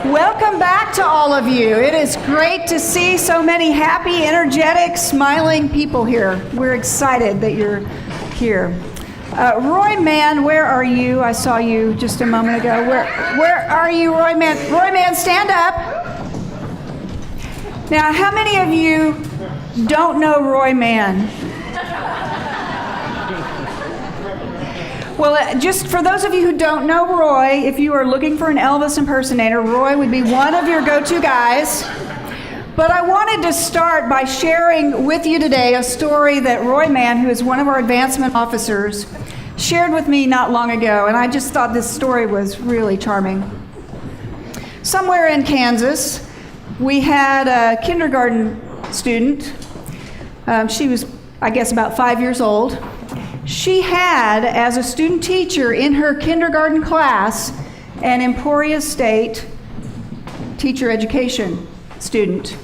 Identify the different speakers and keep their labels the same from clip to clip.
Speaker 1: Welcome back to all of you. It is great to see so many happy, energetic, smiling people here. We're excited that you're here. Roy Mann, where are you? I saw you just a moment ago. Where are you, Roy Mann? Roy Mann, stand up. Now, how many of you don't know Roy Mann? Well, just for those of you who don't know Roy, if you are looking for an Elvis impersonator, Roy would be one of your go-to guys. But I wanted to start by sharing with you today a story that Roy Mann, who is one of our advancement officers, shared with me not long ago, and I just thought this story was really charming. Somewhere in Kansas, we had a kindergarten student. She was, I guess, about 5 years old. She had, as a student teacher in her kindergarten class, an Emporia State teacher education student.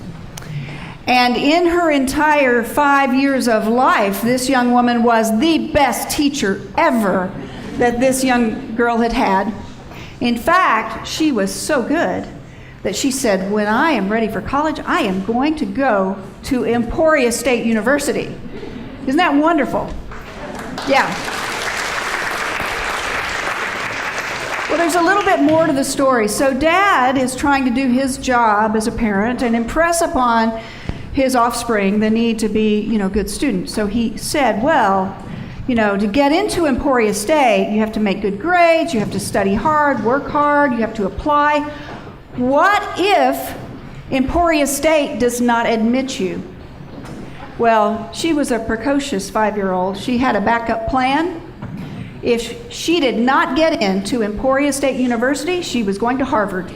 Speaker 1: And in her entire 5 years of life, this young woman was the best teacher ever that this young girl had had. In fact, she was so good that she said, when I am ready for college, I am going to go to Emporia State University. Isn't that wonderful? Yeah. Well, there's a little bit more to the story. So Dad is trying to do his job as a parent and impress upon his offspring the need to be, good students. So he said, well, to get into Emporia State, you have to make good grades, you have to study hard, work hard, you have to apply. What if Emporia State does not admit you? Well, she was a precocious 5-year-old. She had a backup plan. If she did not get into Emporia State University, she was going to Harvard.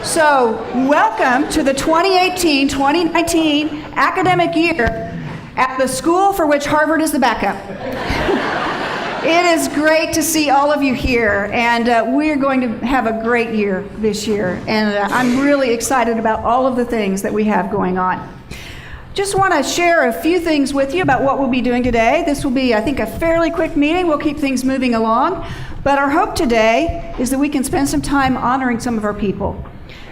Speaker 1: So, welcome to the 2018-2019 academic year at the school for which Harvard is the backup. It is great to see all of you here, and we're going to have a great year this year, and I'm really excited about all of the things that we have going on. Just want to share a few things with you about what we'll be doing today. This will be, I think, a fairly quick meeting. We'll keep things moving along, but our hope today is that we can spend some time honoring some of our people,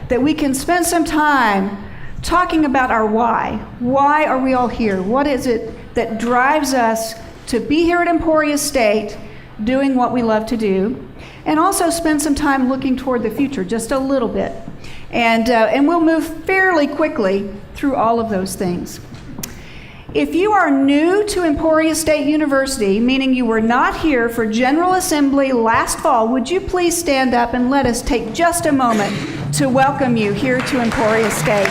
Speaker 1: that we can spend some time talking about our why. Why are we all here? What is it that drives us to be here at Emporia State doing what we love to do, and also spend some time looking toward the future, just a little bit. And we'll move fairly quickly through all of those things. If you are new to Emporia State University, meaning you were not here for General Assembly last fall, would you please stand up and let us take just a moment to welcome you here to Emporia State.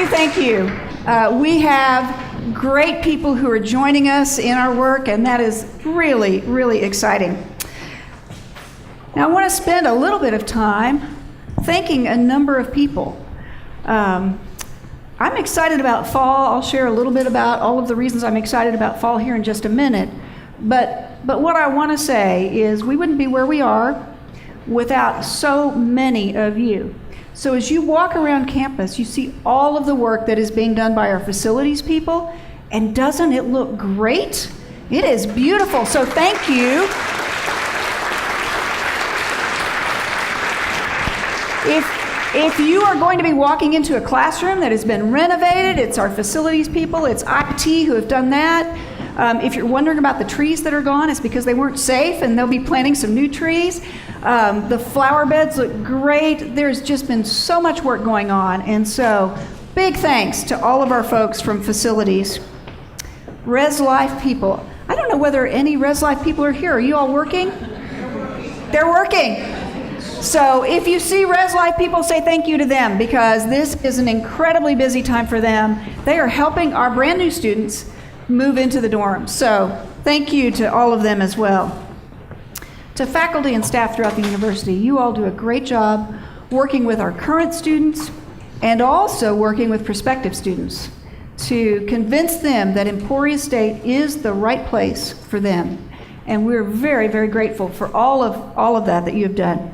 Speaker 1: Thank you. We have great people who are joining us in our work, and that is really, really exciting. Now, I want to spend a little bit of time thanking a number of people. I'm excited about fall. I'll share a little bit about all of the reasons I'm excited about fall here in just a minute. But what I want to say is we wouldn't be where we are without so many of you. So as you walk around campus, you see all of the work that is being done by our facilities people, and doesn't it look great? It is beautiful, so thank you. If you are going to be walking into a classroom that has been renovated, it's our facilities people, it's IT who have done that. If you're wondering about the trees that are gone, it's because they weren't safe, and they'll be planting some new trees. The flower beds look great. There's just been so much work going on, and so big thanks to all of our folks from facilities. Res Life people. I don't know whether any Res Life people are here. Are you all working? They're working. So if you see Res Life people, say thank you to them, because this is an incredibly busy time for them. They are helping our brand new students move into the dorms. So thank you to all of them as well. To faculty and staff throughout the university, you all do a great job working with our current students and also working with prospective students to convince them that Emporia State is the right place for them. And we're very, very grateful for all of that you have done.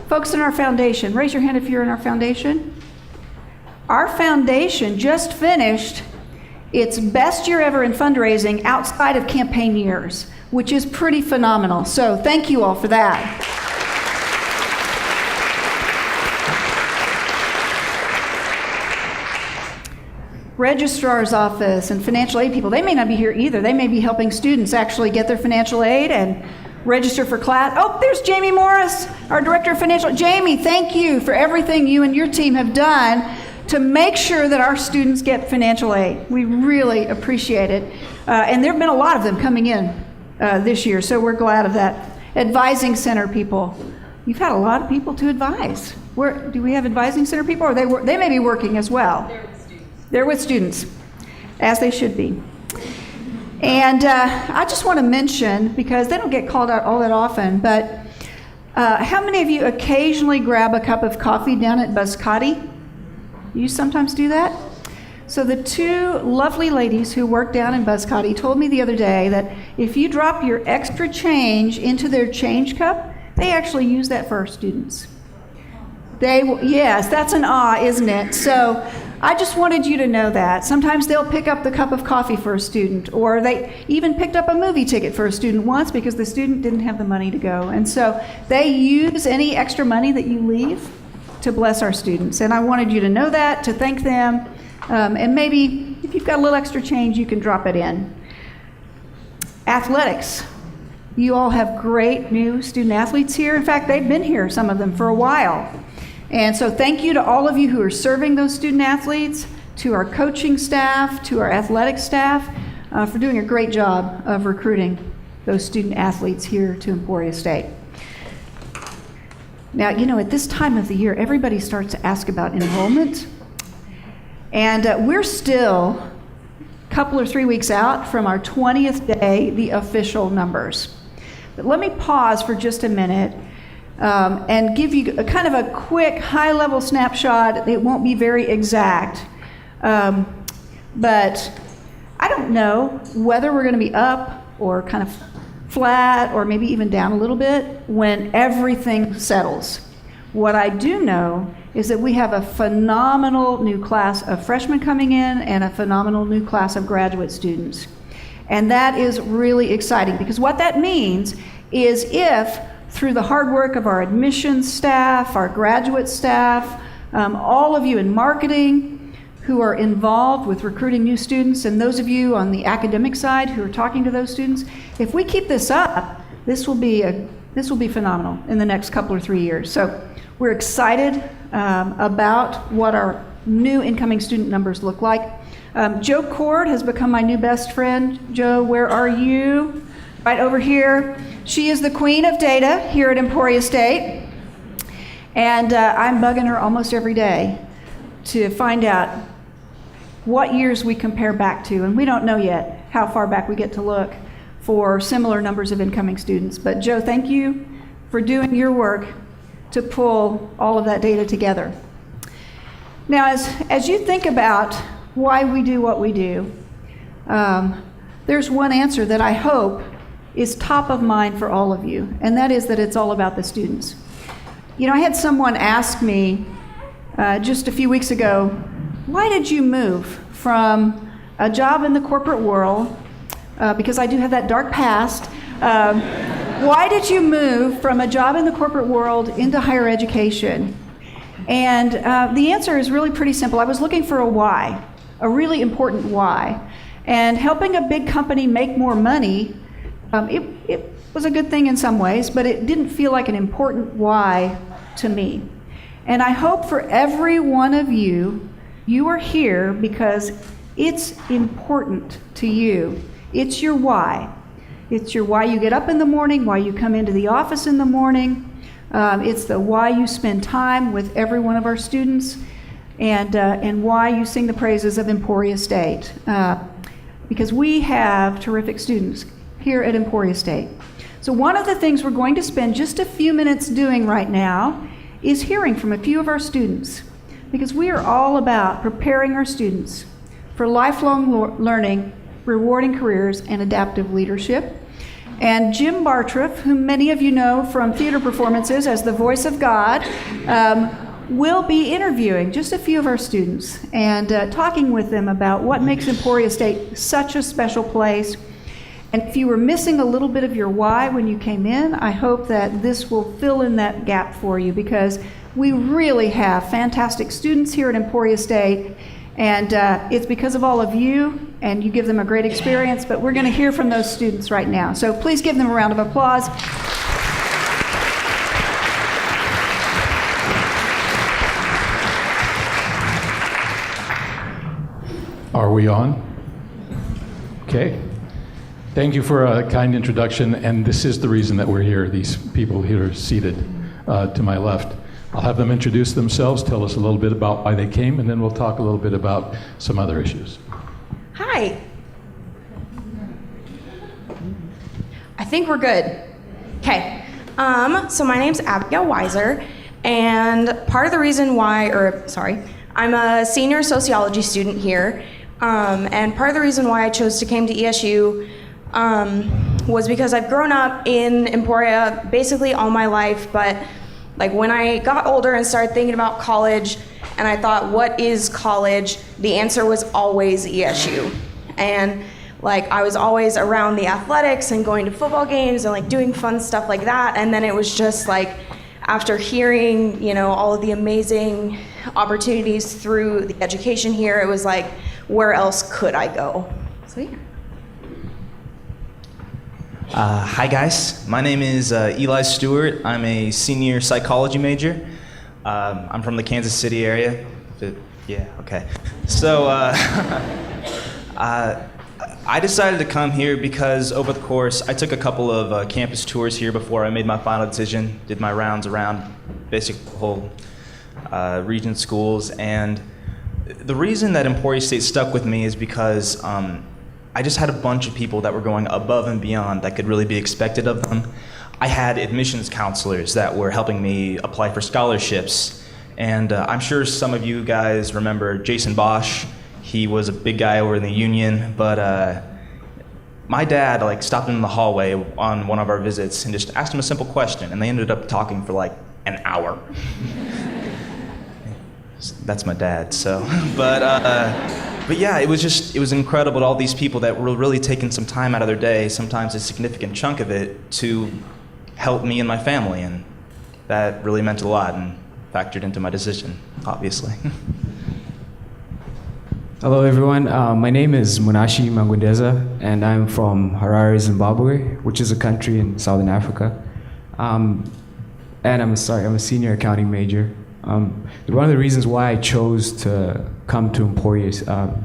Speaker 1: Folks in our foundation, raise your hand if you're in our foundation. Our foundation just finished its best year ever in fundraising outside of campaign years, which is pretty phenomenal. So thank you all for that. Registrar's office and financial aid people, they may not be here either. They may be helping students actually get their financial aid and register for class. Oh, there's Jamie Morris, our Director of Financial. Jamie, thank you for everything you and your team have done to make sure that our students get financial aid. We really appreciate it. And there have been a lot of them coming in this year, so we're glad of that. Advising center people. You've had a lot of people to advise. Do we have advising center people, or they may be working as well? They're with students, as they should be. And I just want to mention, because they don't get called out all that often, but how many of you occasionally grab a cup of coffee down at Biscotti? You sometimes do that? So the two lovely ladies who work down in Biscotti told me the other day that if you drop your extra change into their change cup, they actually use that for our students. Yes, that's an awe, isn't it? So I just wanted you to know that. Sometimes they'll pick up the cup of coffee for a student, or they even picked up a movie ticket for a student once because the student didn't have the money to go. And so they use any extra money that you leave to bless our students. And I wanted you to know that, to thank them, and maybe if you've got a little extra change, you can drop it in. Athletics. You all have great new student athletes here. In fact, they've been here, some of them, for a while. And so thank you to all of you who are serving those student athletes, to our coaching staff, to our athletic staff, for doing a great job of recruiting those student athletes here to Emporia State. Now, at this time of the year, everybody starts to ask about enrollment. And we're still a couple or 3 weeks out from our 20th day, the official numbers. But let me pause for just a minute and give you a kind of a quick high-level snapshot. It won't be very exact, but I don't know whether we're going to be up or kind of flat or maybe even down a little bit when everything settles. What I do know is that we have a phenomenal new class of freshmen coming in and a phenomenal new class of graduate students. And that is really exciting, because what that means is if through the hard work of our admissions staff, our graduate staff, all of you in marketing who are involved with recruiting new students, and those of you on the academic side who are talking to those students, if we keep this up, this will be phenomenal in the next couple or 3 years. So we're excited about what our new incoming student numbers look like. Jo Cord has become my new best friend. Jo, where are you? Right over here. She is the queen of data here at Emporia State. And I'm bugging her almost every day to find out what years we compare back to. And we don't know yet how far back we get to look for similar numbers of incoming students. But Jo, thank you for doing your work to pull all of that data together. Now, as you think about why we do what we do, there's one answer that I hope is top of mind for all of you, and that is that it's all about the students. I had someone ask me just a few weeks ago, why did you move from a job in the corporate world, because I do have that dark past, why did you move from a job in the corporate world into higher education? And the answer is really pretty simple. I was looking for a why, a really important why. And helping a big company make more money, it was a good thing in some ways, but it didn't feel like an important why to me. And I hope for every one of you, you are here because it's important to you. It's your why. It's your why you get up in the morning, why you come into the office in the morning. It's the why you spend time with every one of our students, and why you sing the praises of Emporia State. Because we have terrific students here at Emporia State. So one of the things we're going to spend just a few minutes doing right now is hearing from a few of our students, because we are all about preparing our students for lifelong learning, rewarding careers, and adaptive leadership. And Jim Bartriff, whom many of you know from theater performances as the voice of God, will be interviewing just a few of our students and talking with them about what makes Emporia State such a special place. And if you were missing a little bit of your why when you came in, I hope that this will fill in that gap for you, because we really have fantastic students here at Emporia State, and it's because of all of you, and you give them a great experience. But we're going to hear from those students right now. So please give them a round of applause.
Speaker 2: Are we on? Okay. Thank you for a kind introduction, and this is the reason that we're here, these people here seated to my left. I'll have them introduce themselves, tell us a little bit about why they came, and then we'll talk a little bit about some other issues.
Speaker 3: Hi. I think we're good. Okay. So my name's Abigail Weiser, and part of the reason why, I'm a senior sociology student here, and part of the reason why I chose to come to ESU was because I've grown up in Emporia basically all my life, but like when I got older and started thinking about college, and I thought, what is college? The answer was always ESU. And like I was always around the athletics and going to football games and like doing fun stuff like that. And then it was just like, after hearing, all of the amazing opportunities through the education here, it was like, where else could I go? So yeah.
Speaker 4: Hi guys, my name is Eli Stewart. I'm a senior psychology major. I'm from the Kansas City area. Yeah, okay. So I decided to come here because over the course, I took a couple of campus tours here before I made my final decision, did my rounds around basic whole region schools, and the reason that Emporia State stuck with me is because I just had a bunch of people that were going above and beyond that could really be expected of them. I had admissions counselors that were helping me apply for scholarships, and I'm sure some of you guys remember Jason Bosch. He was a big guy over in the union, but my dad stopped him in the hallway on one of our visits and just asked him a simple question, and they ended up talking for an hour. That's my dad, so. But yeah, it was incredible to all these people that were really taking some time out of their day, sometimes a significant chunk of it, to help me and my family, and that really meant a lot and factored into my decision, obviously.
Speaker 5: Hello everyone, my name is Munashi Mangwendeza, and I'm from Harare, Zimbabwe, which is a country in Southern Africa. And I'm a senior accounting major. One of the reasons why I chose to come to Emporia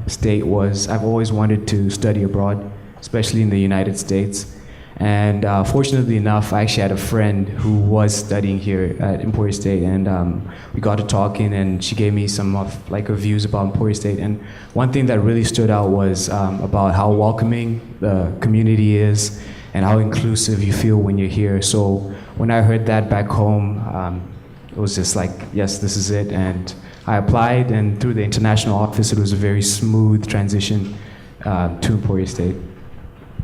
Speaker 5: State was I've always wanted to study abroad, especially in the United States. And fortunately enough, I actually had a friend who was studying here at Emporia State, and we got to talking, and she gave me some of her views about Emporia State. And one thing that really stood out was about how welcoming the community is and how inclusive you feel when you're here. So when I heard that back home, it was just like, yes, this is it. And I applied, and through the international office, it was a very smooth transition to Emporia State.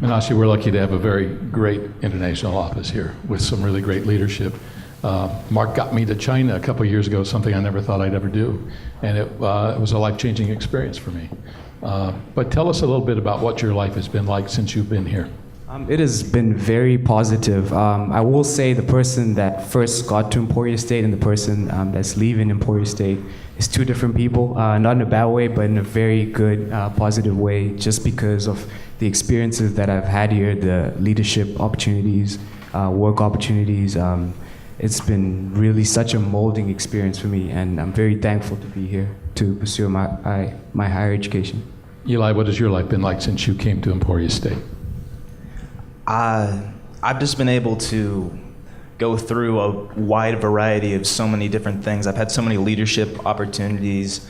Speaker 2: Minashi, we're lucky to have a very great international office here with some really great leadership. Mark got me to China a couple years ago, something I never thought I'd ever do. And it was a life-changing experience for me. But tell us a little bit about what your life has been like since you've been here.
Speaker 5: It has been very positive. I will say the person that first got to Emporia State and the person that's leaving Emporia State is two different people, not in a bad way, but in a very good, positive way, just because of the experiences that I've had here, the leadership opportunities, work opportunities. It's been really such a molding experience for me, and I'm very thankful to be here to pursue my higher education.
Speaker 2: Eli, what has your life been like since you came to Emporia State?
Speaker 4: I've just been able to go through a wide variety of so many different things. I've had so many leadership opportunities.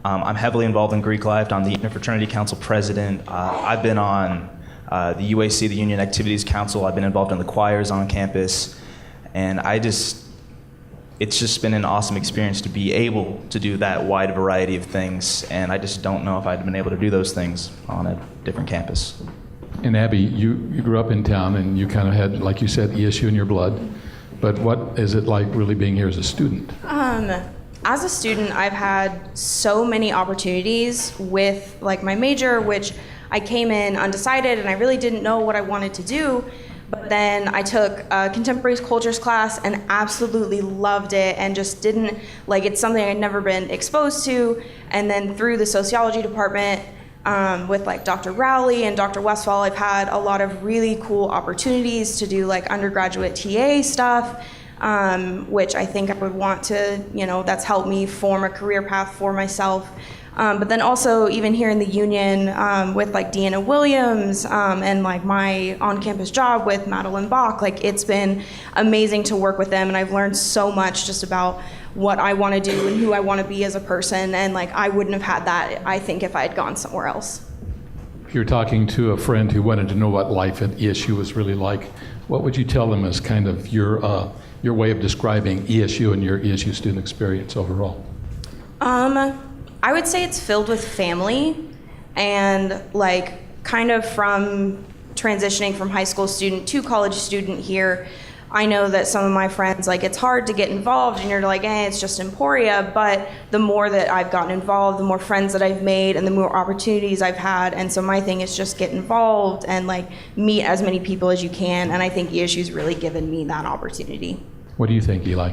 Speaker 4: I'm heavily involved in Greek life. I'm the Interfraternity Council president. I've been on the UAC, the Union Activities Council. I've been involved in the choirs on campus. And it's just been an awesome experience to be able to do that wide variety of things. And I just don't know if I'd been able to do those things on a different campus.
Speaker 2: And Abby, you grew up in town and you kind of had, like you said, ESU in your blood. But what is it like really being here as a student?
Speaker 3: As a student, I've had so many opportunities with like my major, which I came in undecided and I really didn't know what I wanted to do. But then I took a contemporary cultures class and absolutely loved it and just didn't, like, it's something I'd never been exposed to. And then through the sociology department, with like Dr. Rowley and Dr. Westfall, I've had a lot of really cool opportunities to do like undergraduate TA stuff, which I think I would want to, that's helped me form a career path for myself. But then also even here in the union with like Deanna Williams and like my on-campus job with Madeline Bach, like it's been amazing to work with them, and I've learned so much just about what I want to do and who I want to be as a person, and like I wouldn't have had that, I think, if I had gone somewhere else.
Speaker 2: If you're talking to a friend who wanted to know what life at ESU was really like, what would you tell them as kind of your way of describing ESU and your ESU student experience overall?
Speaker 3: I would say it's filled with family, and like kind of from transitioning from high school student to college student here, I know that some of my friends, like it's hard to get involved and you're like, hey, it's just Emporia, but the more that I've gotten involved, the more friends that I've made and the more opportunities I've had, and so my thing is just get involved and like meet as many people as you can, and I think ESU's really given me that opportunity.
Speaker 2: What do you think, Eli?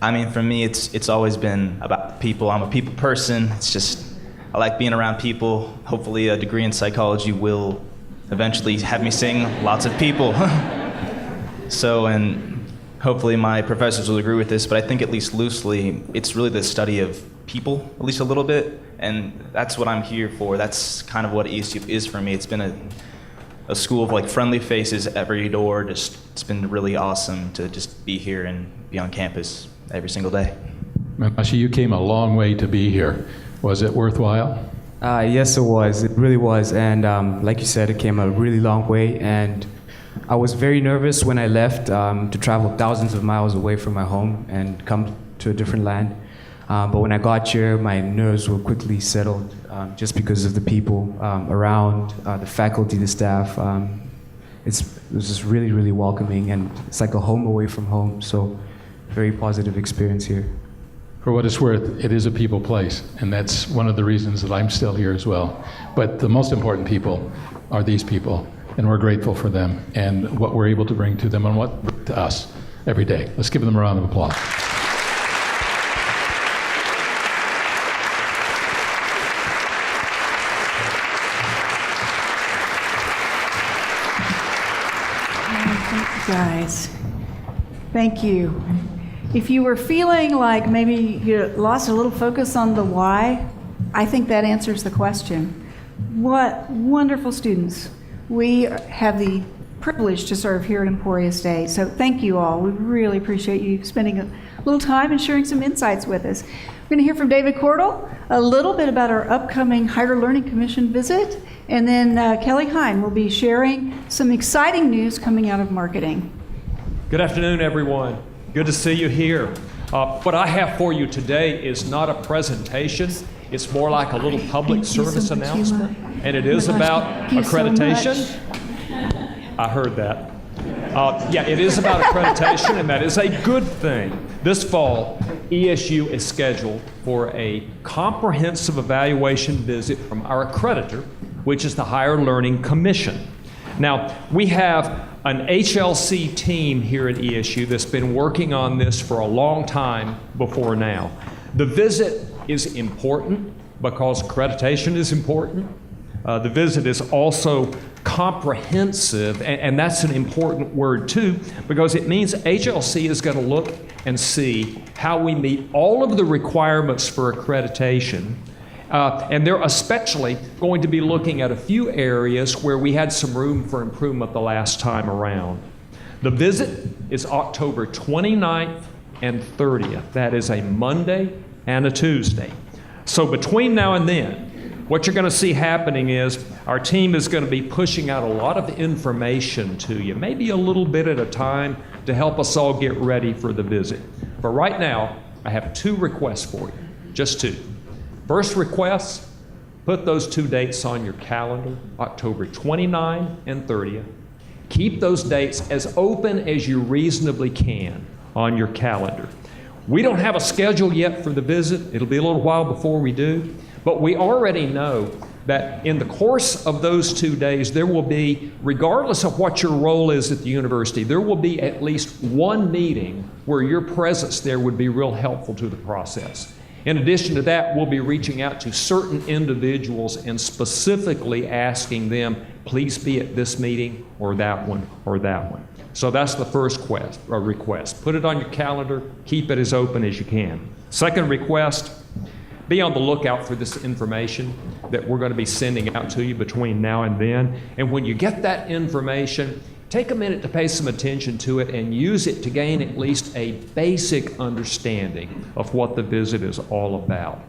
Speaker 4: I mean, for me, it's always been about people. I'm a people person. It's just, I like being around people. Hopefully a degree in psychology will eventually have me seeing lots of people. So, and hopefully my professors will agree with this, but I think at least loosely, it's really the study of people, at least a little bit, and that's what I'm here for. That's kind of what ESU is for me. It's been a school of like friendly faces every door. It's been really awesome to just be here and be on campus every single day.
Speaker 2: Manashi, you came a long way to be here. Was it worthwhile?
Speaker 5: Yes, it was. It really was. And like you said, it came a really long way. And I was very nervous when I left to travel thousands of miles away from my home and come to a different land. But when I got here, my nerves were quickly settled just because of the people around, the faculty, the staff. It was just really, really welcoming, and it's like a home away from home. So very positive experience here.
Speaker 2: For what it's worth, it is a people place, and that's one of the reasons that I'm still here as well. But the most important people are these people, and we're grateful for them and what we're able to bring to them and what to us every day. Let's give them a round of applause.
Speaker 1: Guys, thank you. If you were feeling like maybe you lost a little focus on the why, I think that answers the question. What wonderful students we have the privilege to serve here at Emporia State. So thank you all. We really appreciate you spending a little time and sharing some insights with us. We're going to hear from David Cordell a little bit about our upcoming Higher Learning Commission visit, and then Kelly Hine will be sharing some exciting news coming out of marketing.
Speaker 6: Good afternoon, everyone. Good to see you here. What I have for you today is not a presentation. It's more like a little public service announcement, and it is about accreditation. I heard that. Yeah, it is about accreditation, and that is a good thing. This fall, ESU is scheduled for a comprehensive evaluation visit from our accreditor, which is the Higher Learning Commission. Now, we have an HLC team here at ESU that's been working on this for a long time before now. The visit is important because accreditation is important. The visit is also comprehensive, and that's an important word too, because it means HLC is going to look and see how we meet all of the requirements for accreditation. And they're especially going to be looking at a few areas where we had some room for improvement the last time around. The visit is October 29th and 30th. That is a Monday and a Tuesday. So between now and then, what you're going to see happening is our team is going to be pushing out a lot of information to you, maybe a little bit at a time, to help us all get ready for the visit. But right now, I have two requests for you, just two. First request, Put those 2 dates on your calendar, October 29 and 30th. Keep those dates as open as you reasonably can on your calendar. We don't have a schedule yet for the visit. It'll be a little while before we do, but we already know that in the course of those 2 days, there will be, regardless of what your role is at the university, there will be at least one meeting where your presence there would be real helpful to the process. In addition to that, we'll be reaching out to certain individuals and specifically asking them, please be at this meeting or that one or that one. So that's the first request. Put it on your calendar, keep it as open as you can. Second request, be on the lookout for this information that we're going to be sending out to you between now and then. And when you get that information, take a minute to pay some attention to it and use it to gain at least a basic understanding of what the visit is all about.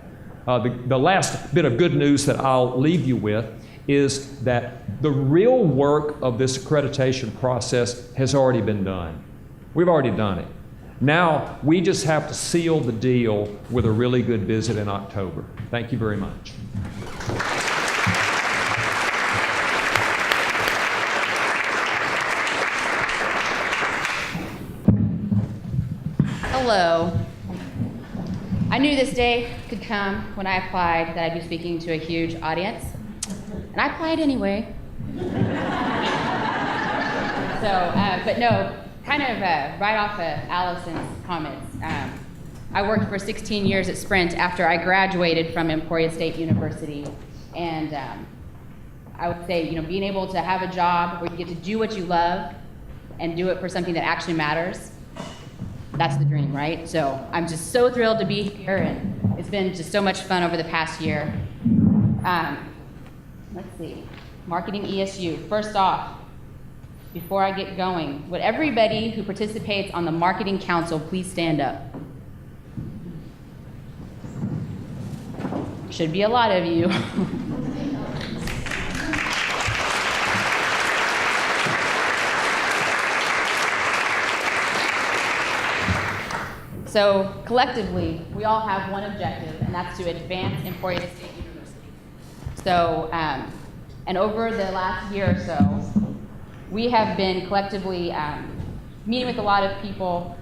Speaker 6: The last bit of good news that I'll leave you with is that the real work of this accreditation process has already been done. We've already done it. Now, we just have to seal the deal with a really good visit in October. Thank you very much.
Speaker 7: Hello. I knew this day could come when I applied that I'd be speaking to a huge audience, and I applied anyway. But no, kind of right off of Allison's comments. I worked for 16 years at Sprint after I graduated from Emporia State University, and I would say, being able to have a job where you get to do what you love and do it for something that actually matters, that's the dream, right? So I'm just so thrilled to be here, and it's been just so much fun over the past year. Let's see, marketing ESU. First off, before I get going, would everybody who participates on the Marketing Council please stand up? Should be a lot of you. So collectively, we all have one objective, and that's to advance Emporia State University. So, and over the last year or so, we have been collectively meeting with a lot of people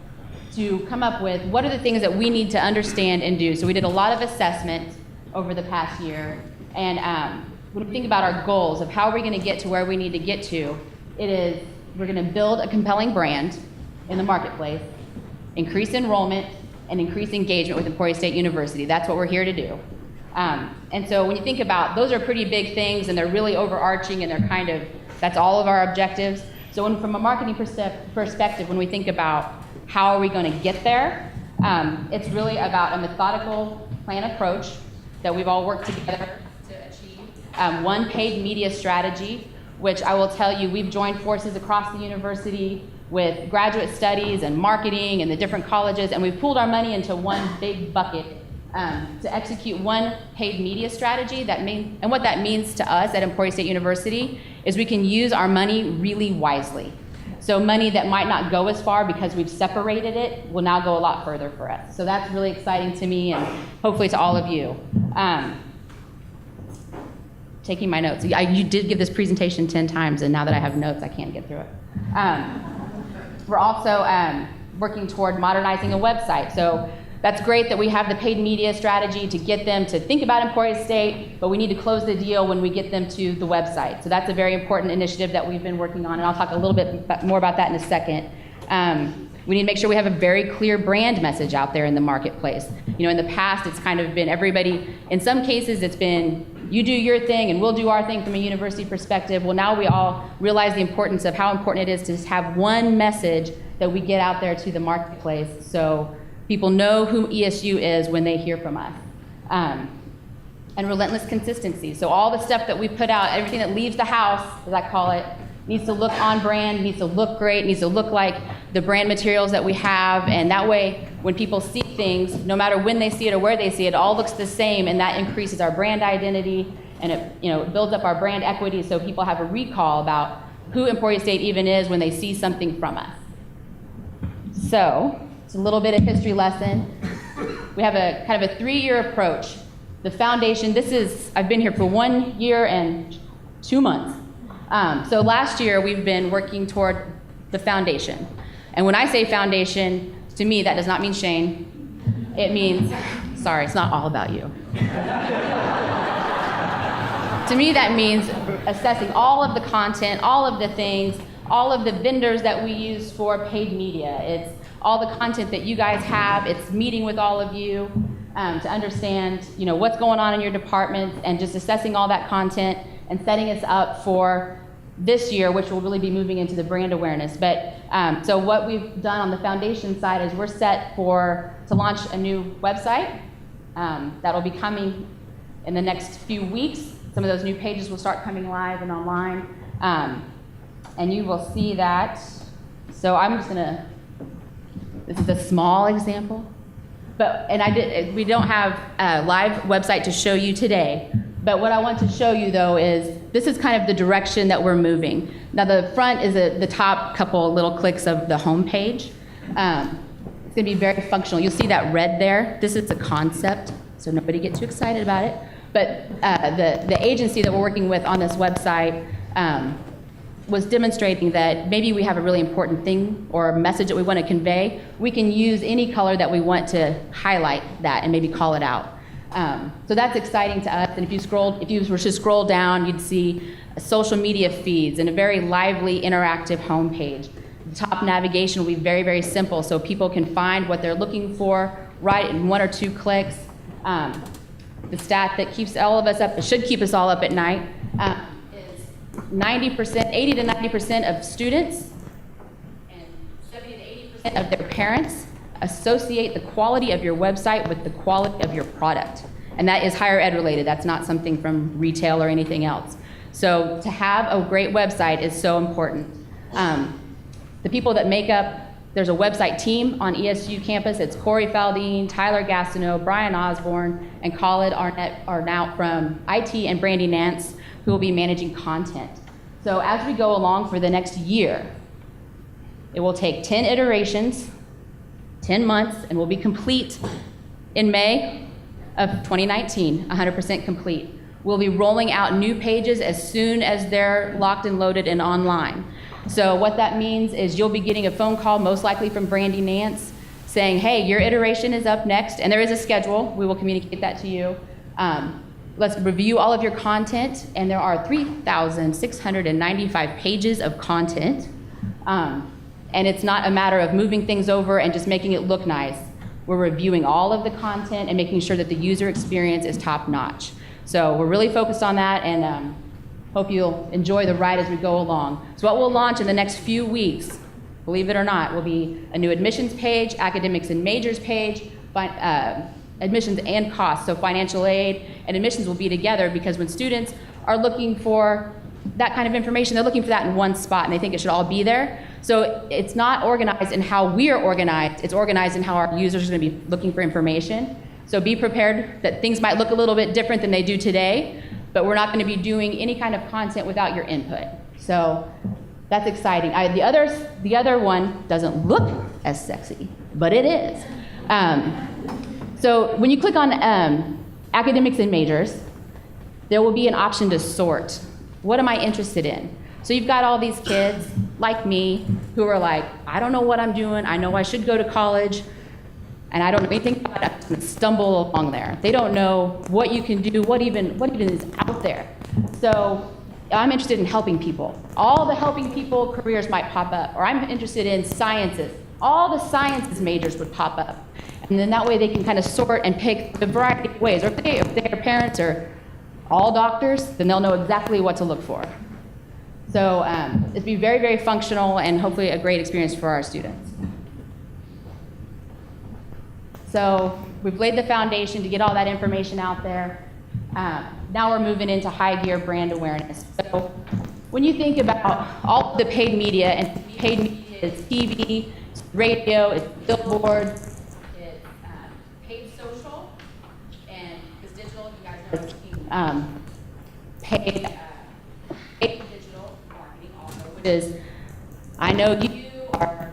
Speaker 7: to come up with what are the things that we need to understand and do. So we did a lot of assessment over the past year, and when we think about our goals of how we're going to get to where we need to get to, it is we're going to build a compelling brand in the marketplace, increase enrollment, and increase engagement with Emporia State University. That's what we're here to do. And so when you think about, those are pretty big things, and they're really overarching, and they're kind of, that's all of our objectives. So from a marketing perspective, when we think about how are we going to get there, it's really about a methodical plan approach that we've all worked together to achieve. One paid media strategy, which I will tell you, we've joined forces across the university with graduate studies and marketing and the different colleges, and we've pooled our money into one big bucket to execute one paid media strategy. And what that means to us at Emporia State University is we can use our money really wisely. So money that might not go as far because we've separated it will now go a lot further for us. So that's really exciting to me, and hopefully to all of you. Taking my notes. You did give this presentation 10 times, and now that I have notes, I can't get through it. We're also working toward modernizing a website. So that's great that we have the paid media strategy to get them to think about Emporia State, but we need to close the deal when we get them to the website. So that's a very important initiative that we've been working on, and I'll talk a little bit more about that in a second. We need to make sure we have a very clear brand message out there in the marketplace. In the past, it's kind of been everybody, in some cases, it's been you do your thing and we'll do our thing from a university perspective. Well, now we all realize the importance of how important it is to just have one message that we get out there to the marketplace so people know who ESU is when they hear from us. And relentless consistency. So all the stuff that we put out, everything that leaves the house, as I call it, needs to look on brand, needs to look great, needs to look like the brand materials that we have, and that way when people see things, no matter when they see it or where they see it, it all looks the same, and that increases our brand identity, and it builds up our brand equity so people have a recall about who Emporia State even is when they see something from us. So, it's a little bit of history lesson. We have a kind of a 3-year approach the foundation, I've been here for 1 year and 2 months. So last year, we've been working toward the foundation. And when I say foundation, to me, that does not mean Shane. It means, sorry, it's not all about you. To me, that means assessing all of the content, all of the things, all of the vendors that we use for paid media. It's all the content that you guys have. It's meeting with all of you to understand, what's going on in your departments, and just assessing all that content and setting us up for this year, which will really be moving into the brand awareness. But so what we've done on the foundation side is we're set to launch a new website that'll be coming in the next few weeks. Some of those new pages will start coming live and online, and you will see that. So I'm just gonna. This is a small example, we don't have a live website to show you today. But what I want to show you, though, is this is kind of the direction that we're moving. Now, the front is the top couple little clicks of the home page. It's going to be very functional. You'll see that red there. This is a concept, so nobody get too excited about it. But the agency that we're working with on this website was demonstrating that maybe we have a really important thing or a message that we want to convey. We can use any color that we want to highlight that and maybe call it out. So that's exciting to us. And if you were to scroll down, you'd see social media feeds and a very lively, interactive homepage. The top navigation will be very, very simple, so people can find what they're looking for right in 1 or 2 clicks. The stat that keeps all of us up, it should keep us all up at night, is 80 to 90% of students and 70 to 80% of their parents associate the quality of your website with the quality of your product. And that is higher ed related. That's not something from retail or anything else. So to have a great website is so important. The people that make up, there's a website team on ESU campus. It's Corey Faldine, Tyler Gastineau, Brian Osborne, and Khalid Arnaut from IT, and Brandy Nance, who will be managing content. So as we go along for the next year, it will take 10 iterations, 10 months, and will be complete in May of 2019, 100% complete. We'll be rolling out new pages as soon as they're locked and loaded and online. So what that means is you'll be getting a phone call, most likely from Brandy Nance, saying, hey, your iteration is up next, and there is a schedule. We will communicate that to you. Let's review all of your content, and there are 3,695 pages of content. And it's not a matter of moving things over and just making it look nice. We're reviewing all of the content and making sure that the user experience is top notch. So we're really focused on that, and hope you'll enjoy the ride as we go along. So what we'll launch in the next few weeks, believe it or not, will be a new admissions page, academics and majors page, admissions and costs, so financial aid and admissions will be together, because when students are looking for that kind of information, they're looking for that in one spot, and they think it should all be there. So it's not organized in how we are organized, it's organized in how our users are going to be looking for information. So be prepared that things might look a little bit different than they do today, but we're not going to be doing any kind of content without your input. So that's exciting. The other one doesn't look as sexy, but it is. So when you click on academics and majors, there will be an option to sort. What am I interested in? So you've got all these kids, like me, who are like, I don't know what I'm doing. I know I should go to college, and I don't know anything about it. I'm just gonna stumble along there. They don't know what you can do, what even is out there. So I'm interested in helping people. All the helping people careers might pop up. Or I'm interested in sciences. All the sciences majors would pop up. And then that way they can kind of sort and pick the variety of ways. Or if their parents are all doctors, then they'll know exactly what to look for. So it'd be very, very functional and hopefully a great experience for our students. So we've laid the foundation to get all that information out there. Now we're moving into high gear brand awareness. So when you think about all of the paid media, and paid media is TV, it's radio, it's billboards, it's paid social, and it's digital. You guys are paid digital marketing also, which is, I know you are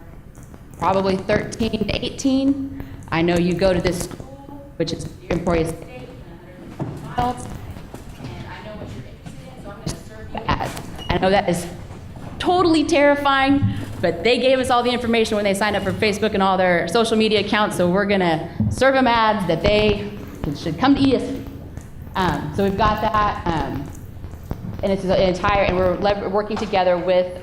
Speaker 7: probably 13 to 18. I know you go to this school, which is Emporia State, else, and I know what you're interested in, so I'm going to serve you ads. I know that is totally terrifying, but they gave us all the information when they signed up for Facebook and all their social media accounts, so we're going to serve them ads that they should come to ESU. So we've got that, and it's an entire, and we're working together with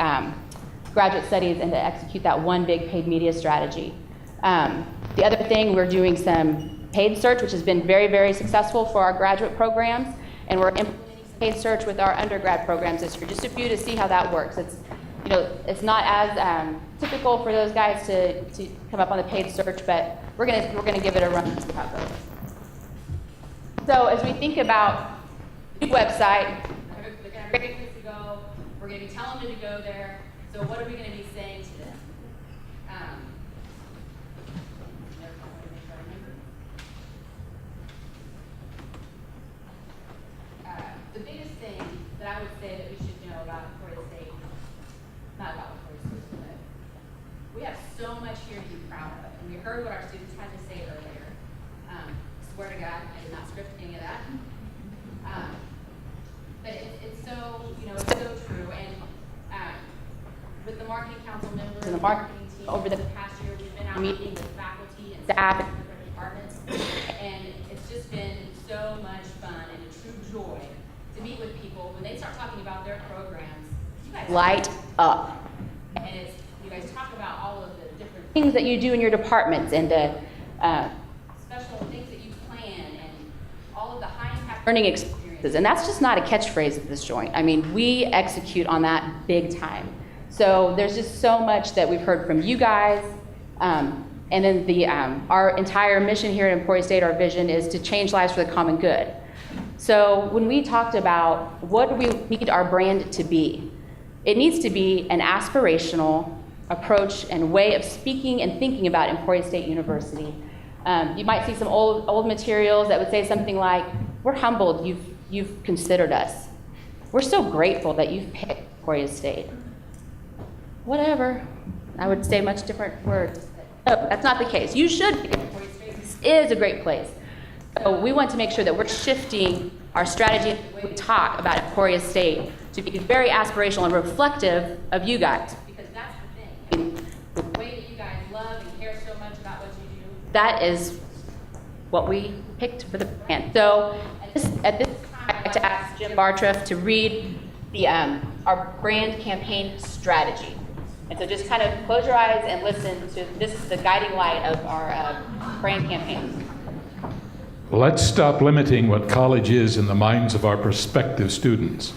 Speaker 7: graduate studies and to execute that one big paid media strategy. The other thing, we're doing some paid search, which has been very, very successful for our graduate programs, and we're implementing some paid search with our undergrad programs this year, just a few to see how that works. It's, you know, it's not as typical for those guys to come up on the paid search, but we're gonna give it a run and see how it goes. So as we think about the new website, they're gonna have a great place to go. We're gonna be telling them to go there. So what are we gonna be saying to them? The biggest thing that I would say that we should know about Emporia State, not about Emporia State, but we have so much here to be proud of. And we heard what our students had to say earlier. Swear to God, I did not script any of that. But it's so, you know, it's so true. And with the marketing council members and the marketing team over the past year, we've been out meeting with faculty and staff in different departments. And it's just been so much fun and a true joy to meet with people when they start talking about their programs. You guys light up. And it's, you guys talk about all of the different things that you do in your departments and the special things that you plan and all of the high impact learning experiences. And that's just not a catchphrase at this joint. I mean, we execute on that big time. So there's just so much that we've heard from you guys. And then our entire mission here at Emporia State, our vision is to change lives for the common good. So when we talked about what do we need our brand to be, it needs to be an aspirational approach and way of speaking and thinking about Emporia State University. You might see some old materials that would say something like, we're humbled you've considered us. We're so grateful that you've picked Emporia State. Whatever. I would say much different words. No, that's not the case. You should pick Emporia State. This is a great place. So we want to make sure that we're shifting our strategy and the way we talk about Emporia State to be very aspirational and reflective of you guys. Because that's the thing. I mean, the way that you guys love and care so much about what you do, that is what we picked for the brand. So at this time, I'd like to ask Jim Bartruff to read the our brand campaign strategy. And so just kind of close your eyes and listen to, this is the guiding light of our brand campaign.
Speaker 2: Let's stop limiting what college is in the minds of our prospective students.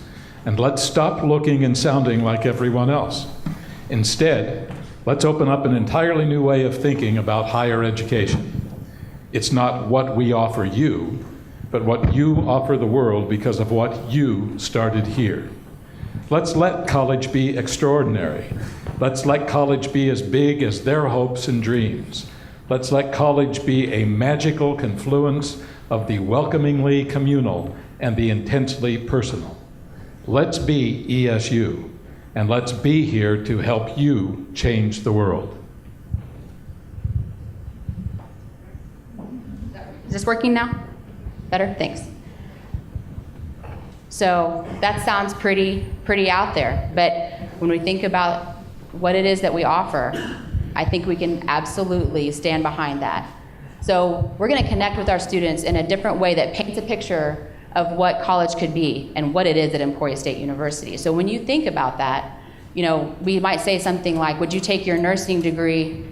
Speaker 2: And let's stop looking and sounding like everyone else. Instead, let's open up an entirely new way of thinking about higher education. It's not what we offer you, but what you offer the world because of what you started here. Let's let college be extraordinary. Let's let college be as big as their hopes and dreams. Let's let college be a magical confluence of the welcomingly communal and the intensely personal. Let's be ESU, and let's be here to help you change the world.
Speaker 7: Is this working now? Better? Thanks. So that sounds pretty out there, but when we think about what it is that we offer, I think we can absolutely stand behind that. So we're going to connect with our students in a different way that paints a picture of what college could be and what it is at Emporia State University. So when you think about that, you know, we might say something like, would you take your nursing degree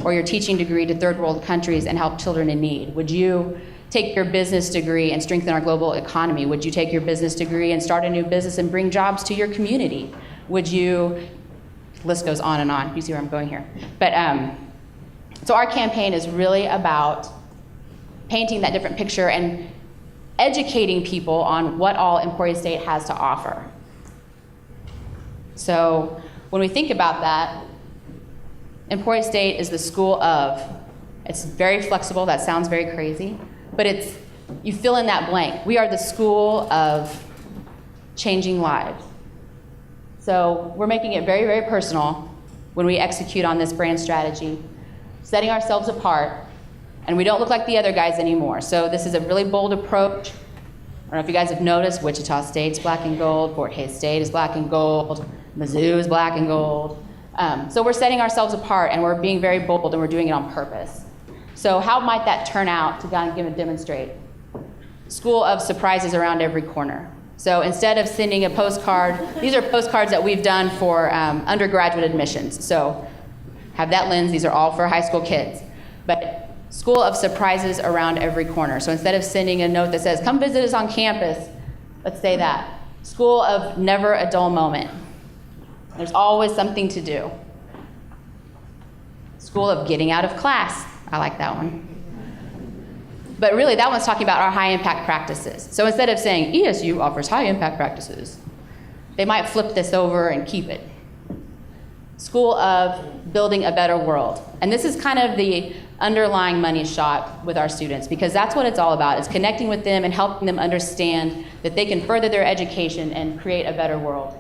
Speaker 7: or your teaching degree to third world countries and help children in need? Would you take your business degree and strengthen our global economy? Would you take your business degree and start a new business and bring jobs to your community? Would you, list goes on and on. You see where I'm going here. But so our campaign is really about painting that different picture and educating people on what all Emporia State has to offer. So when we think about that, Emporia State is the school of, it's very flexible, that sounds very crazy, but it's, you fill in that blank. We are the school of changing lives. So we're making it very, very personal when we execute on this brand strategy, setting ourselves apart, and we don't look like the other guys anymore. So this is a really bold approach. I don't know if you guys have noticed, Wichita State's black and gold, Fort Hays State is black and gold, Mizzou is black and gold. So we're setting ourselves apart, and we're being very bold, and we're doing it on purpose. So how might that turn out to kind of give and demonstrate? School of surprises around every corner. So instead of sending a postcard, these are postcards that we've done for undergraduate admissions. So have that lens, these are all for high school kids. But school of surprises around every corner. So instead of sending a note that says, come visit us on campus, let's say that. School of never a dull moment. There's always something to do. School of getting out of class. I like that one. But really, that one's talking about our high impact practices. So instead of saying ESU offers high impact practices, they might flip this over and keep it. School of building a better world. And this is kind of the underlying money shot with our students, because that's what it's all about. It's connecting with them and helping them understand that they can further their education and create a better world.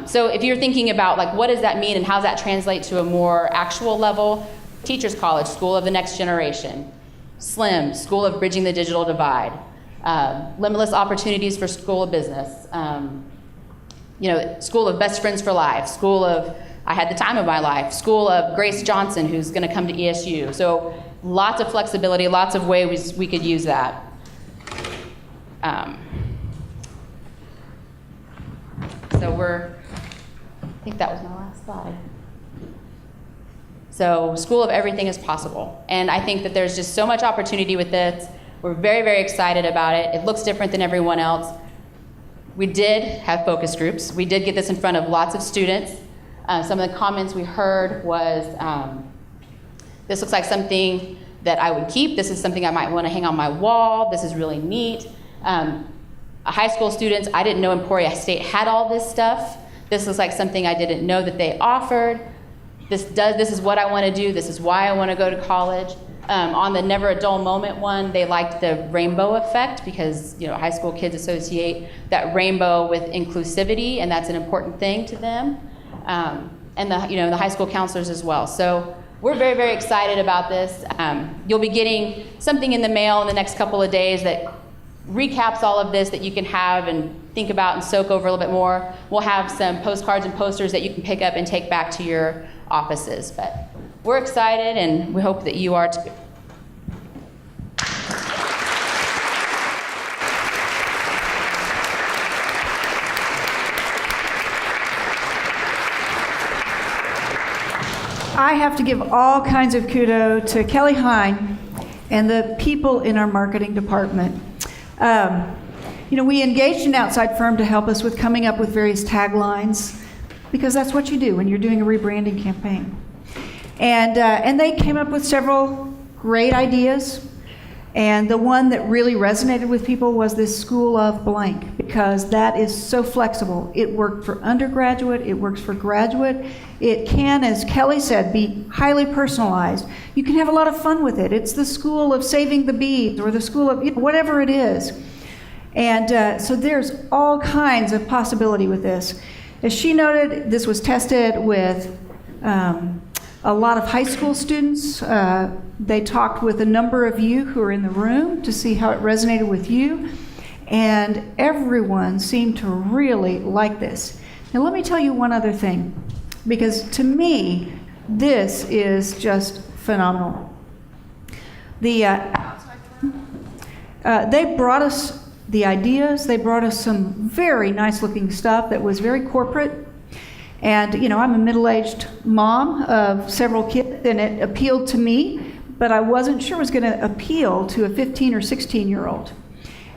Speaker 7: So if you're thinking about like what does that mean and how does that translate to a more actual level, Teachers College, School of the Next Generation, SLIM, School of Bridging the Digital Divide, Limitless Opportunities for School of Business, School of Best Friends for Life, School of I Had the Time of My Life, School of Grace Johnson, who's going to come to ESU. So lots of flexibility, lots of ways we could use that. I think that was my last slide. So School of Everything is Possible. And I think that there's just so much opportunity with this. We're very, very excited about it. It looks different than everyone else. We did have focus groups. We did get this in front of lots of students. Some of the comments we heard was, this looks like something that I would keep. This is something I might want to hang on my wall. This is really neat. High school students, I didn't know Emporia State had all this stuff. This looks like something I didn't know that they offered. This is what I want to do. This is why I want to go to college. On the Never a Dull Moment one, they liked the rainbow effect because high school kids associate that rainbow with inclusivity, and that's an important thing to them. And the high school counselors as well. So we're very, very excited about this. You'll be getting something in the mail in the next couple of days that recaps all of this that you can have and think about and soak over a little bit more. We'll have some postcards and posters that you can pick up and take back to your offices. But we're excited, and we hope that you are too.
Speaker 1: I have to give all kinds of kudos to Kelly Hine and the people in our marketing department. We engaged an outside firm to help us with coming up with various taglines, because that's what you do when you're doing a rebranding campaign. And they came up with several great ideas. And the one that really resonated with people was this School of Blank, because that is so flexible. It worked for undergraduate, it works for graduate. It can, as Kelly said, be highly personalized. You can have a lot of fun with it. It's the School of Saving the Bees, or the School of whatever it is. And so there's all kinds of possibility with this. As she noted, this was tested with a lot of high school students. They talked with a number of you who are in the room to see how it resonated with you. And everyone seemed to really like this. Now let me tell you one other thing, because to me, this is just phenomenal. The they brought us the ideas. They brought us some very nice looking stuff that was very corporate. And I'm a middle-aged mom of several kids, and it appealed to me, but I wasn't sure it was going to appeal to a 15 or 16-year-old.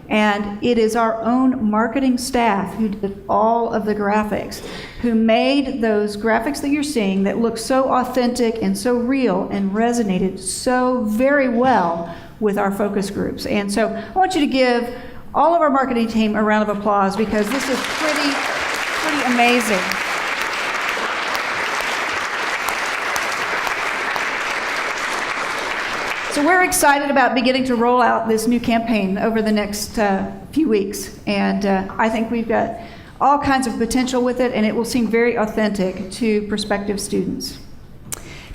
Speaker 1: And it is our own marketing staff who did all of the graphics, who made those graphics that you're seeing that look so authentic and so real and resonated so very well with our focus groups. And so I want you to give all of our marketing team a round of applause, because this is pretty amazing. So we're excited about beginning to roll out this new campaign over the next few weeks. And I think we've got all kinds of potential with it, and it will seem very authentic to prospective students.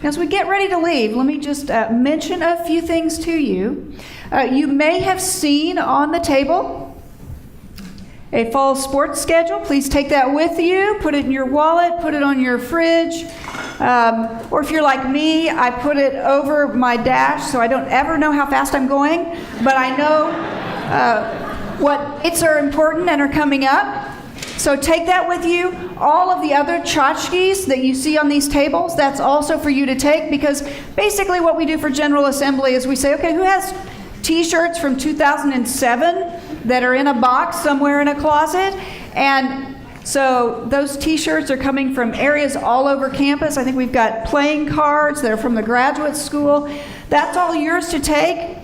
Speaker 1: As we get ready to leave, let me just mention a few things to you. You may have seen on the table a fall sports schedule. Please take that with you. Put it in your wallet, put it on your fridge. Or if you're like me, I put it over my dash so I don't ever know how fast I'm going, but I know what dates are important and are coming up. So take that with you. All of the other tchotchkes that you see on these tables, that's also for you to take, because basically what we do for General Assembly is we say, okay, who has t-shirts from 2007 that are in a box somewhere in a closet? And so those t-shirts are coming from areas all over campus. I think we've got playing cards that are from the graduate school. That's all yours to take.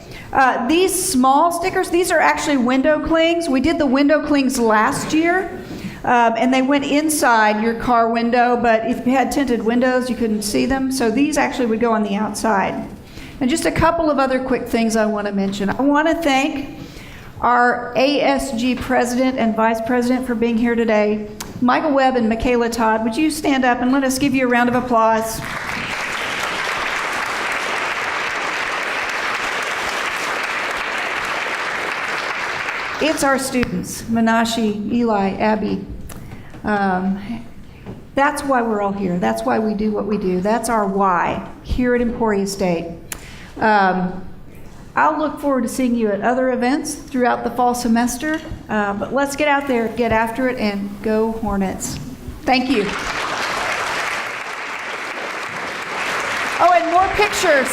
Speaker 1: These small stickers, these are actually window clings. We did the window clings last year. And they went inside your car window, but if you had tinted windows, you couldn't see them. So these actually would go on the outside. And just a couple of other quick things I want to mention. I want to thank our ASG president and vice president for being here today. Michael Webb and Michaela Todd, would you stand up and let us give you a round of applause? It's our students, Menashe, Eli, Abby. That's why we're all here. That's why we do what we do. That's our why here at Emporia State. I'll look forward to seeing you at other events throughout the fall semester. But let's get out there, get after it, and go Hornets. Thank you. Oh, and more pictures.